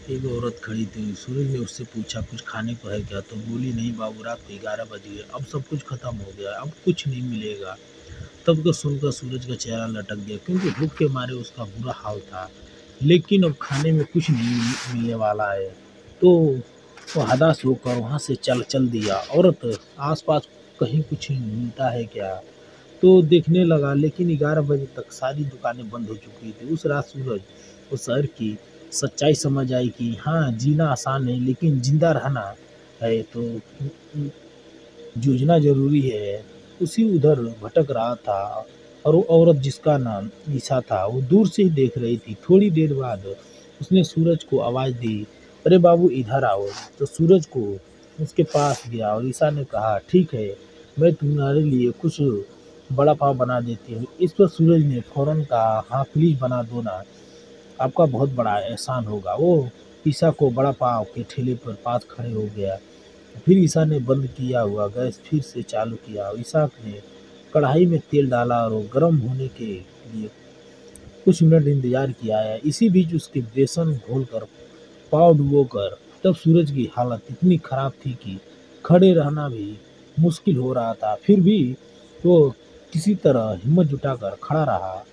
एक औरत खड़ी थी। सूरज ने उससे पूछा, कुछ खाने को है क्या? तो बोली, नहीं बाबू, रात को 11 बज गए, अब सब कुछ खत्म हो गया, अब कुछ नहीं मिलेगा। तब को सुनकर सूरज का चेहरा लटक गया, क्योंकि भूख के मारे उसका बुरा हाल था। लेकिन अब खाने में कुछ नहीं मिलने वाला है। तो वो हताश होकर वहाँ से चल दिया। औरत आसपास कहीं कुछ मिलता है क्या तो देखने लगा, लेकिन 11 बजे तक सारी दुकानें बंद हो चुकी थी। उस रात सूरज को शहर की सच्चाई समझ आई कि हाँ, जीना आसान है, लेकिन जिंदा रहना है तो जूझना ज़रूरी है। उसी उधर भटक रहा था, और वो औरत जिसका नाम ईशा था, वो दूर से ही देख रही थी। थोड़ी देर बाद उसने सूरज को आवाज़ दी, अरे बाबू, इधर आओ। तो सूरज को उसके पास गया और ईशा ने कहा, ठीक है, मैं तुम्हारे लिए कुछ बड़ा पाव बना देती हूँ। इस पर सूरज ने फौरन कहा, हाँ प्लीज़ बना दो ना, आपका बहुत बड़ा एहसान होगा। वो ईशा को बड़ा पाव के ठेले पर पास खड़े हो गया। फिर ईशा ने बंद किया हुआ गैस फिर से चालू किया। ईशा ने कढ़ाई में तेल डाला और वो गर्म होने के लिए कुछ मिनट इंतजार किया है। इसी बीच उसके बेसन घोलकर पाव डुबोकर तब सूरज की हालत इतनी खराब थी कि खड़े रहना भी मुश्किल हो रहा था। फिर भी वो किसी तरह हिम्मत जुटाकर खड़ा रहा।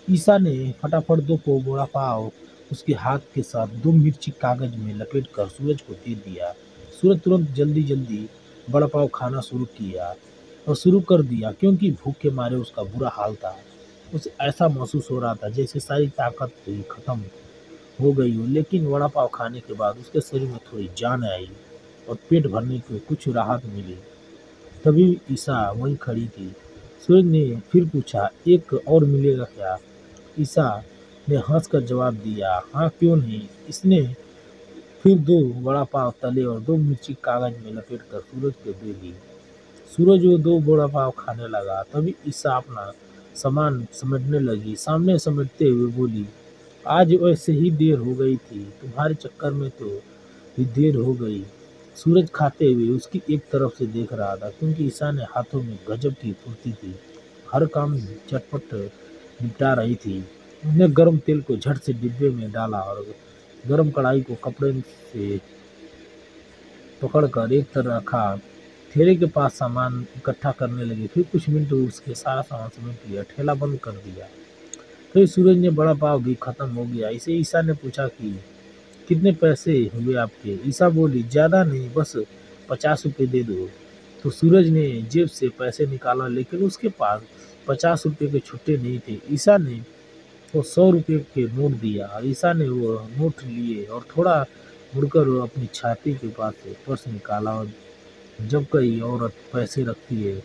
ईशा ने फटाफट दो बड़ा पाव उसके हाथ के साथ दो मिर्ची कागज में लपेटकर सूरज को दे दिया। सूरज तुरंत जल्दी जल्दी बड़ा पाव खाना शुरू किया और शुरू कर दिया, क्योंकि भूख के मारे उसका बुरा हाल था। उसे ऐसा महसूस हो रहा था जैसे सारी ताकत ही खत्म हो गई हो। लेकिन वड़ा पाव खाने के बाद उसके शरीर में थोड़ी जान आई और पेट भरने को कुछ राहत मिली। तभी ईशा वहीं खड़ी थी। सूरज ने फिर पूछा, एक और मिलेगा क्या? ईशा ने हंसकर जवाब दिया, हाँ क्यों नहीं। इसने फिर दो वड़ा पाव तले और दो मिर्ची कागज में लपेटकर सूरज को दे दी। सूरज वो दो वड़ा पाव खाने लगा। तभी ईशा अपना सामान समेटने लगी। सामने समेटते हुए बोली, आज वैसे ही देर हो गई थी, तुम्हारे चक्कर में तो भी देर हो गई। सूरज खाते हुए उसकी एक तरफ से देख रहा था, क्योंकि ईशा ने हाथों में गजब की फुर्ती थी, हर काम झटपट निपटा रही थी। उसने गर्म तेल को झट से डिब्बे में डाला और गर्म कढ़ाई को कपड़े से पकड़कर एक तरफ रखा। ठेले के पास सामान इकट्ठा करने लगी। फिर कुछ मिनट उसके सारा सामान समेट लिया, ठेला बंद कर दिया। फिर सूरज ने बड़ा पाव भी खत्म हो गया। इसे ईशा ने पूछा कि कितने पैसे हुए आपके? ईशा बोली, ज़्यादा नहीं, बस 50 रुपये दे दो। तो सूरज ने जेब से पैसे निकाला, लेकिन उसके पास 50 रुपये के छुट्टे नहीं थे। ईशा ने वो 100 रुपये के नोट दिया और ईशा ने वो नोट लिए और थोड़ा मुड़कर वो अपनी छाती के पास से पर्स निकाला। और जब कोई औरत पैसे रखती है,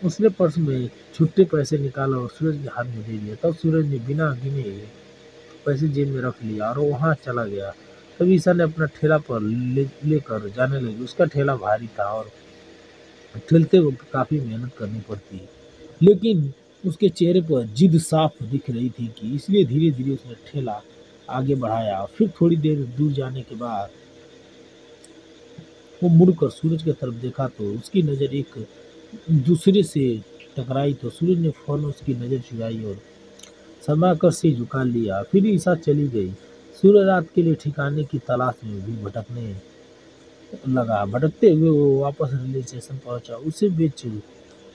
उसने पर्स में छुट्टे पैसे निकाला और सूरज के हाथ में दे दिया। तब सूरज ने बिना गिने पैसे जेब में रख लिया और वहाँ चला गया। तभी ईशा ने अपना ठेला पर लेकर जाने लगी। उसका ठेला भारी था और ठेलते वक्त काफ़ी मेहनत करनी पड़ती, लेकिन उसके चेहरे पर जिद साफ दिख रही थी कि इसलिए धीरे धीरे उसने ठेला आगे बढ़ाया। फिर थोड़ी देर दूर जाने के बाद वो मुड़कर सूरज की तरफ देखा तो उसकी नज़र एक दूसरे से टकराई। तो सूरज ने फौरन उसकी नज़र चुराई और शर्मा कर सिर झुका लिया। फिर ईशा चली गई। सूरज रात के लिए ठिकाने की तलाश में भी भटकने लगा। भटकते हुए वो वापस रेलवे स्टेशन पहुंचा। उसी बीच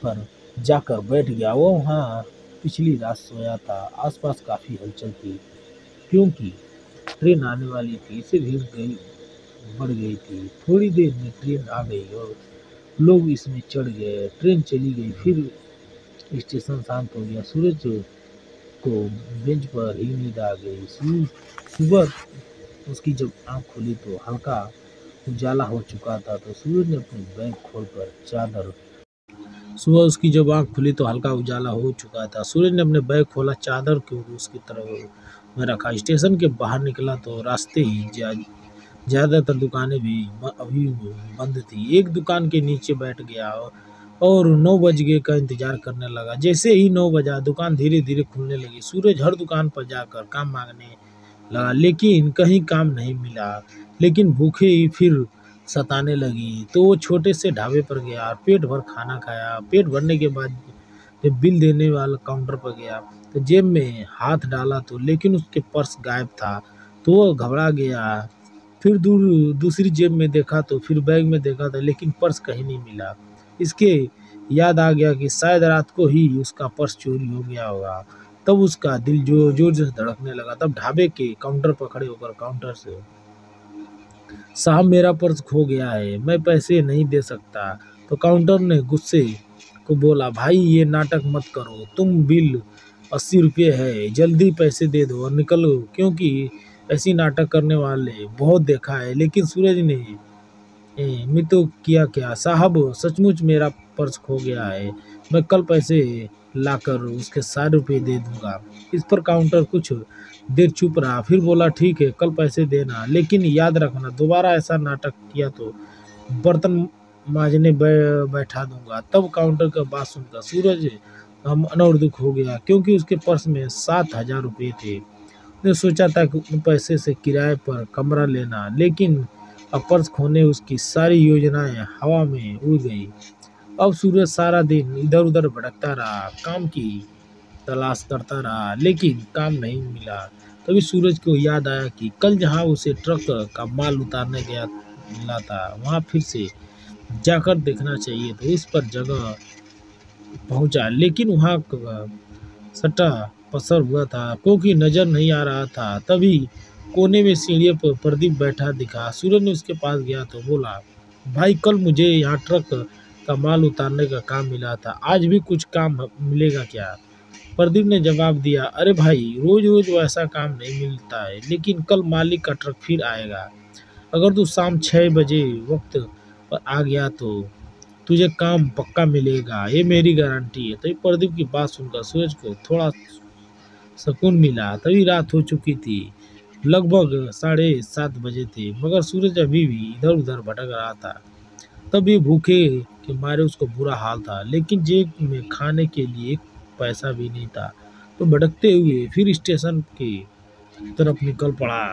पर जाकर बैठ गया। वो वहाँ पिछली रात सोया था। आसपास काफ़ी हलचल थी, क्योंकि ट्रेन आने वाली थी। इससे भीड़ गई बढ़ गई थी। थोड़ी देर में ट्रेन आ गई और लोग इसमें चढ़ गए। ट्रेन चली गई। फिर स्टेशन शांत हो गया। सूरज को बेंच पर ही नींद आ गई। सुबह उसकी जब आँख खुली तो हल्का उजाला हो चुका था। तो सूरज ने अपनी बैग खोलकर चादर सुबह उसकी जब आँख खुली तो हल्का उजाला हो चुका था। सूरज ने अपने बैग खोला, चादर को उसकी तरफ में रखा, स्टेशन के बाहर निकला तो रास्ते ही ज़्यादातर दुकानें भी अभी बंद थी। एक दुकान के नीचे बैठ गया और 9 बजे का इंतजार करने लगा। जैसे ही 9 बजा, दुकान धीरे धीरे खुलने लगी। सूरज हर दुकान पर जाकर काम मांगने लगा, लेकिन कहीं काम नहीं मिला। लेकिन भूखे ही फिर सताने लगी। तो वो छोटे से ढाबे पर गया और पेट भर खाना खाया। पेट भरने के बाद जब बिल देने वाला काउंटर पर गया तो जेब में हाथ डाला तो लेकिन उसके पर्स गायब था। तो वो घबरा गया। फिर दूसरी जेब में देखा तो फिर बैग में देखा था लेकिन पर्स कहीं नहीं मिला। इसके याद आ गया कि शायद रात को ही उसका पर्स चोरी हो गया होगा। तब उसका दिल जोर जोर से धड़कने लगा। तब ढाबे के काउंटर पर खड़े होकर काउंटर से, साहब मेरा पर्स खो गया है, मैं पैसे नहीं दे सकता। तो काउंटर ने गुस्से को बोला, भाई ये नाटक मत करो, तुम बिल 80 रुपये है, जल्दी पैसे दे दो और निकलो, क्योंकि ऐसी नाटक करने वाले बहुत देखा है। लेकिन सूरज ने मैं तो किया क्या साहब, सचमुच मेरा पर्स खो गया है, मैं कल पैसे लाकर उसके 60 रुपये दे दूंगा। इस पर काउंटर कुछ देर चुप रहा, फिर बोला, ठीक है कल पैसे देना, लेकिन याद रखना दोबारा ऐसा नाटक किया तो बर्तन मांजने बैठा दूंगा। तब काउंटर का बात सुनकर सूरज हम अनौर हो गया, क्योंकि उसके पर्स में 7,000 रुपये थे। उसने सोचा था कि उन पैसे से किराए पर कमरा लेना, लेकिन अब पर्स खोने उसकी सारी योजनाएं हवा में उड़ गई। अब सूरज सारा दिन इधर उधर भटकता रहा, काम की तलाश करता रहा, लेकिन काम नहीं मिला। तभी सूरज को याद आया कि कल जहां उसे ट्रक का माल उतारने गया मिला था, वहां फिर से जाकर देखना चाहिए। तो इस पर जगह पहुंचा, लेकिन वहां सट्टा पसर हुआ था, क्योंकि नजर नहीं आ रहा था। तभी कोने में सीढ़ियों पर प्रदीप बैठा दिखा। सूरज ने उसके पास गया तो बोला, भाई कल मुझे यहाँ ट्रक का माल उतारने का काम मिला था, आज भी कुछ काम मिलेगा क्या? प्रदीप ने जवाब दिया, अरे भाई रोज रोज वैसा काम नहीं मिलता है, लेकिन कल मालिक का ट्रक फिर आएगा। अगर तू शाम 6 बजे वक्त पर आ गया तो तुझे काम पक्का मिलेगा, ये मेरी गारंटी है। तभी प्रदीप की बात सुनकर सूरज को थोड़ा सुकून मिला। तभी रात हो चुकी थी, लगभग 7:30 बजे थे, मगर सूरज अभी भी इधर उधर भटक रहा था। तभी भूखे के मारे उसको बुरा हाल था, लेकिन जेब में खाने के लिए एक पैसा भी नहीं था। तो भटकते हुए फिर स्टेशन की तरफ निकल पड़ा।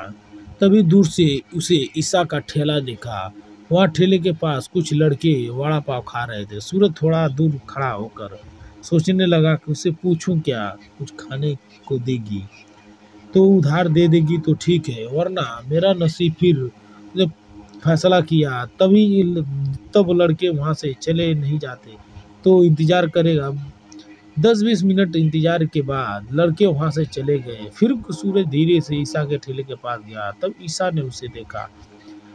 तभी दूर से उसे ईसा का ठेला दिखा। वहाँ ठेले के पास कुछ लड़के वड़ा पाव खा रहे थे। सूरज थोड़ा दूर खड़ा होकर सोचने लगा कि उसे पूछूं क्या, कुछ खाने को देगी तो उधार दे देगी तो ठीक है, वरना मेरा नसीब। फिर उसने फैसला किया। तब लड़के वहाँ से चले नहीं जाते तो इंतजार करेगा। 10-20 मिनट इंतजार के बाद लड़के वहां से चले गए। फिर सूरज धीरे से ईसा के ठेले के पास गया। तब ईसा ने उसे देखा,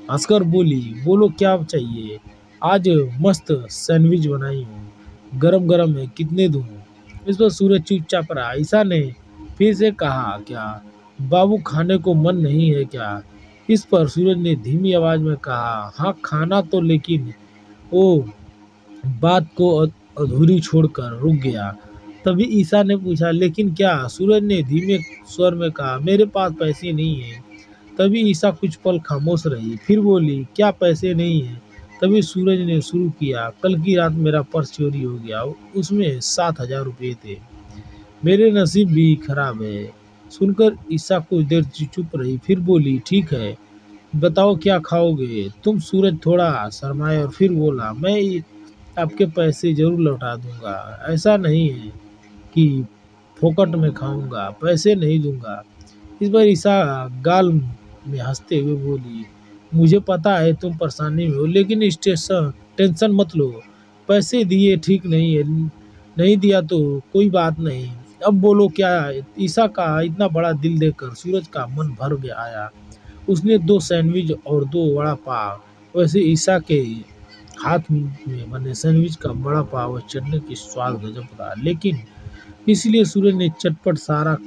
हंसकर बोली, बोलो क्या चाहिए? आज मस्त सैंडविच बनाई हूँ, गरम गरम है, कितने दूँ? इस पर सूरज चुपचाप रहा। ईसा ने फिर से कहा, क्या बाबू खाने को मन नहीं है क्या? इस पर सूरज ने धीमी आवाज में कहा, हाँ खाना तो, लेकिन वो बात को अधूरी छोड़कर रुक गया। तभी ईसा ने पूछा, लेकिन क्या? सूरज ने धीमे स्वर में कहा, मेरे पास पैसे नहीं है। तभी ईसा कुछ पल खामोश रही, फिर बोली, क्या पैसे नहीं है? तभी सूरज ने शुरू किया, कल की रात मेरा पर्स चोरी हो गया, उसमें 7,000 रुपये थे, मेरे नसीब भी खराब है। सुनकर ईसा कुछ देर चुप रही, फिर बोली, ठीक है बताओ क्या खाओगे तुम? सूरज थोड़ा शर्माया और फिर बोला, मैं आपके पैसे जरूर लौटा दूंगा, ऐसा नहीं है कि फोकट में खाऊंगा, पैसे नहीं दूंगा। इस बार ईसा गाल में हंसते हुए बोली, मुझे पता है तुम परेशानी में हो, लेकिन टेंशन मत लो, पैसे दिए ठीक नहीं है, नहीं दिया तो कोई बात नहीं, अब बोलो क्या? ईसा का इतना बड़ा दिल देखकर सूरज का मन भर गया आया। उसने 2 सैंडविच और 2 वड़ा पाव। वैसे ईसा के हाथ में बने सैंडविच का बड़ा पाव और चटनी की स्वाद गजब था, लेकिन इसलिए सूरज ने चटपट सारा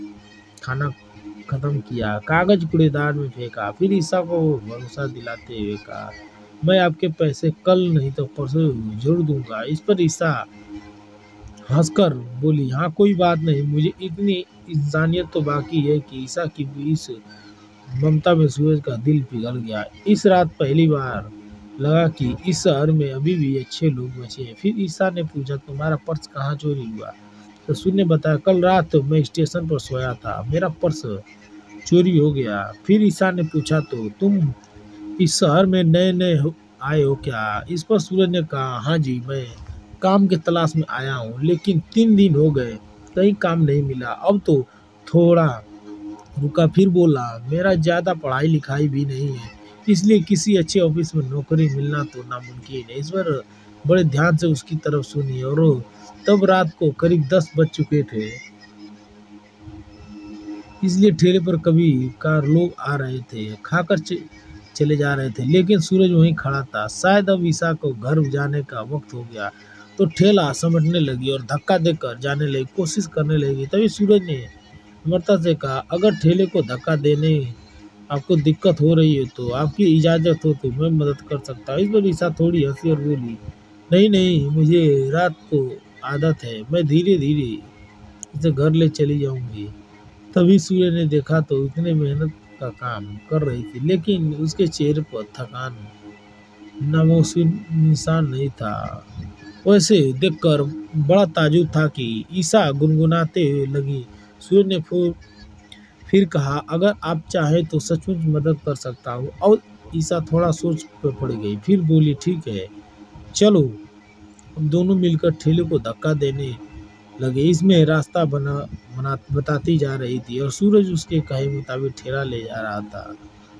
खाना खत्म किया, कागज कूड़ेदान में फेंका। फिर ईसा को भरोसा दिलाते हुए कहा, मैं आपके पैसे कल नहीं तो परसों जरूर दूंगा। इस पर ईसा हंसकर बोली, हाँ कोई बात नहीं, मुझे इतनी इंसानियत तो बाकी है कि ईसा की इस ममता में सूरज का दिल पिघल गया। इस रात पहली बार लगा कि इस शहर में अभी भी अच्छे लोग बचे हैं। फिर ईसा ने पूछा, तुम्हारा पर्स कहाँ चोरी हुआ? तो सूरज ने बताया, कल रात मैं स्टेशन पर सोया था, मेरा पर्स चोरी हो गया। फिर ईसा ने पूछा, तो तुम इस शहर में नए नए आए हो क्या? इस पर सूरज ने कहा, हाँ जी, मैं काम के तलाश में आया हूँ, लेकिन 3 दिन हो गए, कहीं काम नहीं मिला। अब तो थोड़ा रुका, फिर बोला, मेरा ज़्यादा पढ़ाई लिखाई भी नहीं है, इसलिए किसी अच्छे ऑफिस में नौकरी मिलना तो नामुमकिन है। इस पर बड़े ध्यान से उसकी तरफ सुनी, और तब रात को करीब 10 बज चुके थे, इसलिए ठेले पर कभी कार लोग आ रहे थे, खाकर चले जा रहे थे, लेकिन सूरज वहीं खड़ा था। शायद अब ईसा को घर जाने का वक्त हो गया, तो ठेला समझने लगी और धक्का देकर जाने लगी, कोशिश करने लगी। तभी सूरज ने अमरता से कहा, अगर ठेले को धक्का देने आपको दिक्कत हो रही है तो आपकी इजाज़त हो तो मैं मदद कर सकता हूँ। इस पर ईसा थोड़ी हंसी और बोली, नहीं नहीं, मुझे रात को आदत है, मैं धीरे धीरे इसे घर ले चली जाऊंगी। तभी सूर्य ने देखा तो इतने मेहनत का काम कर रही थी, लेकिन उसके चेहरे पर थकान नामोसिन निशान नहीं था। वैसे देखकर बड़ा ताजुब था कि ईसा गुनगुनाते हुए लगी। सूर्य ने फिर कहा, अगर आप चाहे तो सचमुच मदद कर सकता हूँ। और ईसा थोड़ा सोच पर पड़ गई, फिर बोली, ठीक है, चलो। हम दोनों मिलकर ठेले को धक्का देने लगे। इसमें रास्ता बताती जा रही थी और सूरज उसके कहे मुताबिक ठेला ले जा रहा था।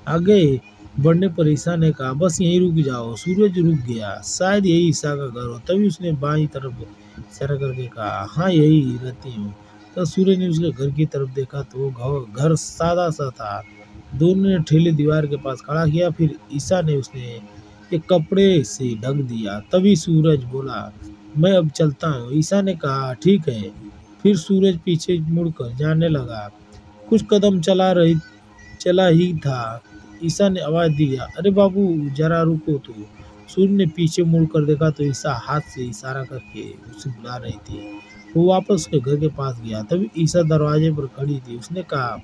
आगे बढ़ने पर ईसा ने कहा, बस यहीं रुक जाओ। सूरज रुक गया, शायद यही ईसा का घर हो। तभी उसने बाईं तरफ इशारा करके कहा, हाँ यही रहती हूँ। तब सूरज ने उसके घर की तरफ देखा तो वो घर सादा सा था। दोनों ने ठेले दीवार के पास खड़ा किया, फिर ईसा ने उसने एक कपड़े से ढक दिया। तभी सूरज बोला, मैं अब चलता हूँ। ईसा ने कहा, ठीक है। फिर सूरज पीछे मुड़कर जाने लगा। कुछ कदम चला ही था, ईसा ने आवाज दिया, अरे बाबू जरा रुको। तो सूरज ने पीछे मुड़कर देखा तो ईसा हाथ से इशारा करके उसे बुला रही थी। वो वापस उसके घर के पास गया। तभी ईसा दरवाजे पर खड़ी थी। उसने कहा,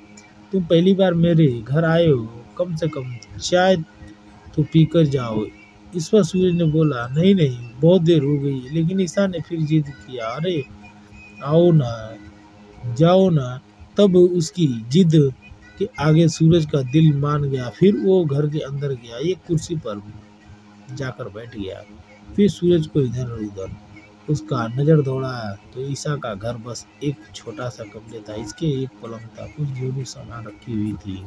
तुम पहली बार मेरे घर आए हो, कम से कम चाय तो पीकर जाओ। इस पर सूरज ने बोला, नहीं नहीं, बहुत देर हो गई। लेकिन ईसा ने फिर जिद किया, अरे आओ ना, जाओ ना। तब उसकी जिद के आगे सूरज का दिल मान गया। फिर वो घर के अंदर गया, एक कुर्सी पर जाकर बैठ गया। फिर सूरज को इधर उधर उसका नजर दौड़ा तो ईसा का घर बस एक छोटा सा कमरे था। इसके एक पलंग था, कुछ जरूरी सामान रखी हुई थी।